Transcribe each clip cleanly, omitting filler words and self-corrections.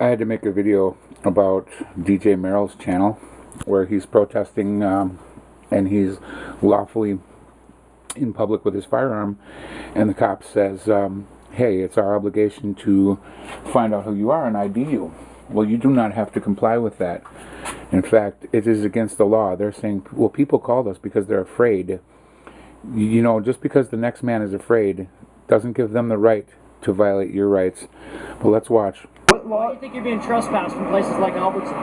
I had to make a video about DJ Merrill's channel where he's protesting and he's lawfully in public with his firearm, and the cop says, hey, it's our obligation to find out who you are and ID you. Well, you do not have to comply with that. In fact, it is against the law. They're saying, well, people call us because they're afraid. You know, just because the next man is afraid doesn't give them the right to violate your rights. But let's watch. Why do you think you're being trespassed from places like Albertson?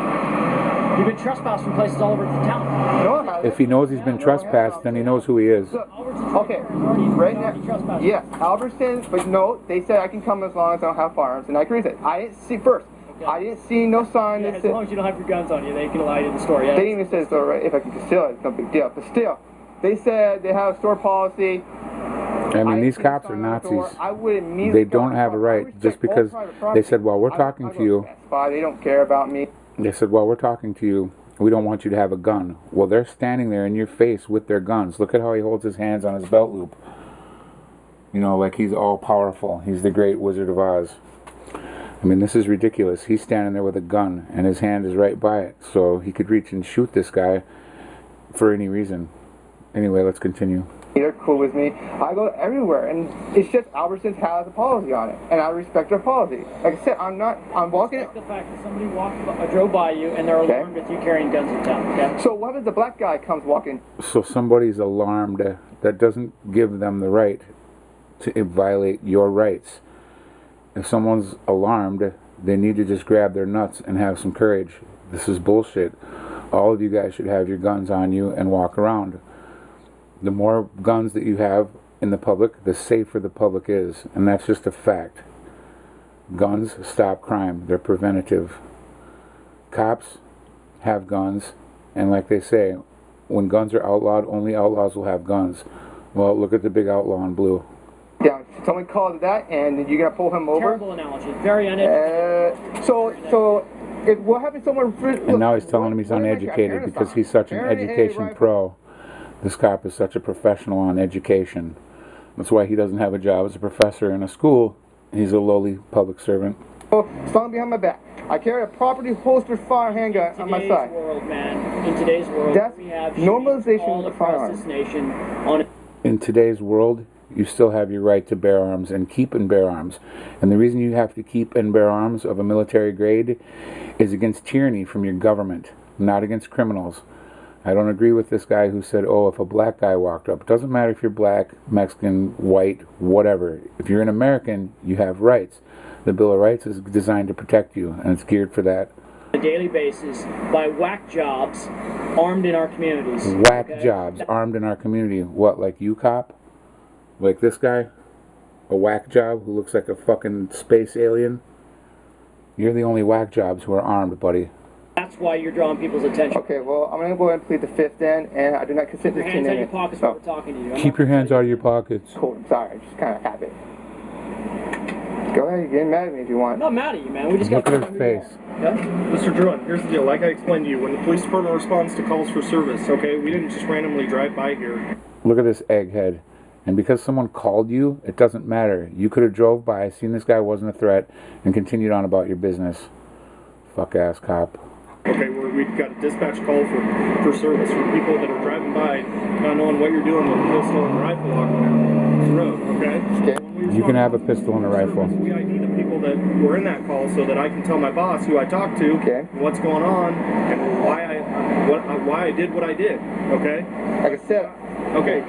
You've been trespassed from places all over the town. No, if he knows he's been trespassed, then he knows who he is. Look, okay, right now, yes, Albertson, but no, they said I can come as long as I don't have firearms, and I agree with it. I didn't see, first, I didn't see no sign that as said... long as you don't have your guns on you, they can allow you in the store, yeah. They even said it's alright, if I can conceal it, it's no big deal. But still, they said they have a store policy. I mean, these cops are Nazis. They don't have a right just because they said, well, we're talking to you. They don't care about me. They said, well, we're talking to you. We don't want you to have a gun. Well, they're standing there in your face with their guns. Look at how he holds his hands on his belt loop. You know, like he's all powerful. He's the great Wizard of Oz. I mean, this is ridiculous. He's standing there with a gun, and his hand is right by it. So he could reach and shoot this guy for any reason. Anyway, let's continue. They're cool with me. I go everywhere, and it's just Albertsons has a policy on it, and I respect their policy. Like I said, I'm walking... Respect the fact that somebody drove by you, and they're alarmed with you carrying guns in town, okay? So what if the black guy comes walking? So somebody's alarmed. That doesn't give them the right to violate your rights. If someone's alarmed, they need to just grab their nuts and have some courage. This is bullshit. All of you guys should have your guns on you and walk around. The more guns that you have in the public, the safer the public is. And that's just a fact. Guns stop crime. They're preventative. Cops have guns. And like they say, when guns are outlawed, only outlaws will have guns. Well, look at the big outlaw in blue. Yeah, someone calls that, and you're going to pull him over? Terrible analogy. Very uneducated. So if what happens to someone... And now he's telling him he's uneducated because he's such an education pro. This cop is such a professional on education. That's why he doesn't have a job as a professor in a school. He's a lowly public servant. Slung behind my back. I carry a properly holstered fire handgun on my side. In today's world, man, in today's world, that's we have normalization of firearms. This nation on... In today's world, you still have your right to bear arms and keep and bear arms. And the reason you have to keep and bear arms of a military grade is against tyranny from your government, not against criminals. I don't agree with this guy who said, oh, if a black guy walked up, it doesn't matter if you're black, Mexican, white, whatever. If you're an American, you have rights. The Bill of Rights is designed to protect you, and it's geared for that. On a daily basis by whack jobs armed in our communities. Whack jobs armed in our community. What, like you, cop? Like this guy? A whack job who looks like a fucking space alien? You're the only whack jobs who are armed, buddy. That's why you're drawing people's attention. Okay, well, I'm going to go ahead and plead the fifth then, and I do not consent to this. Hands out of your pockets while we're talking to you. Keep your hands out of your pockets. Cool, I'm sorry, just kind of habit. Go ahead, you're getting mad at me if you want. I'm not mad at you, man. We just Look got at his face. Yeah? Mr. Druin, here's the deal. Like I explained to you, when the police department responds to calls for service, okay, we didn't just randomly drive by here. Look at this egghead. And because someone called you, it doesn't matter. You could have drove by, seen this guy wasn't a threat, and continued on about your business. Fuck-ass cop. Okay, we've got a dispatch call for service from people that are driving by, not knowing what you're doing with a pistol and a rifle walking the road, okay? You can have a pistol and a rifle. We ID the people that were in that call so that I can tell my boss who I talked to, what's going on, and why I did what I did, okay? Like I said... Okay,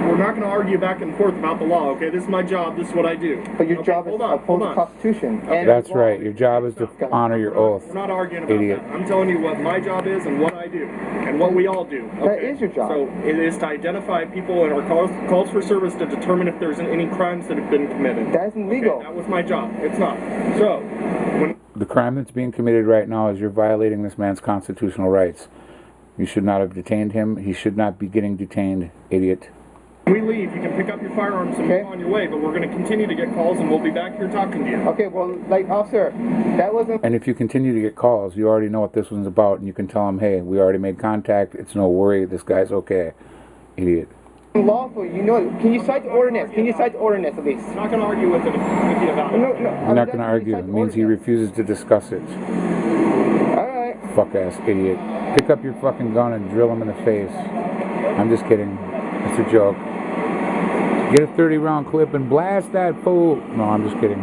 we're not going to argue back and forth about the law, okay? This is my job, this is what I do. But your job is to uphold the Constitution. Okay. That's right, your job is to honor your oath. We're not arguing about that. I'm telling you what my job is and what I do, and what we all do. Okay? That is your job. So it is to identify people in our calls for service to determine if there's any crimes that have been committed. That isn't legal. Okay, that was my job. It's not. So, the crime that's being committed right now is you're violating this man's constitutional rights. You should not have detained him. He should not be getting detained, idiot. When we leave, you can pick up your firearms and move on your way, but we're going to continue to get calls and we'll be back here talking to you. Okay, well, like, officer, that wasn't... And if you continue to get calls, you already know what this one's about, and you can tell them, hey, we already made contact, it's no worry, this guy's okay. Idiot. Unlawful, you know it. Can you cite the ordinance? Can you cite the ordinance at least? I'm not going to argue with you about it. No, I'm not going to argue. It means he refuses to discuss it. Alright. Fuck-ass idiot. Pick up your fucking gun and drill him in the face. I'm just kidding. It's a joke. Get a 30-round clip and blast that fool. No, I'm just kidding.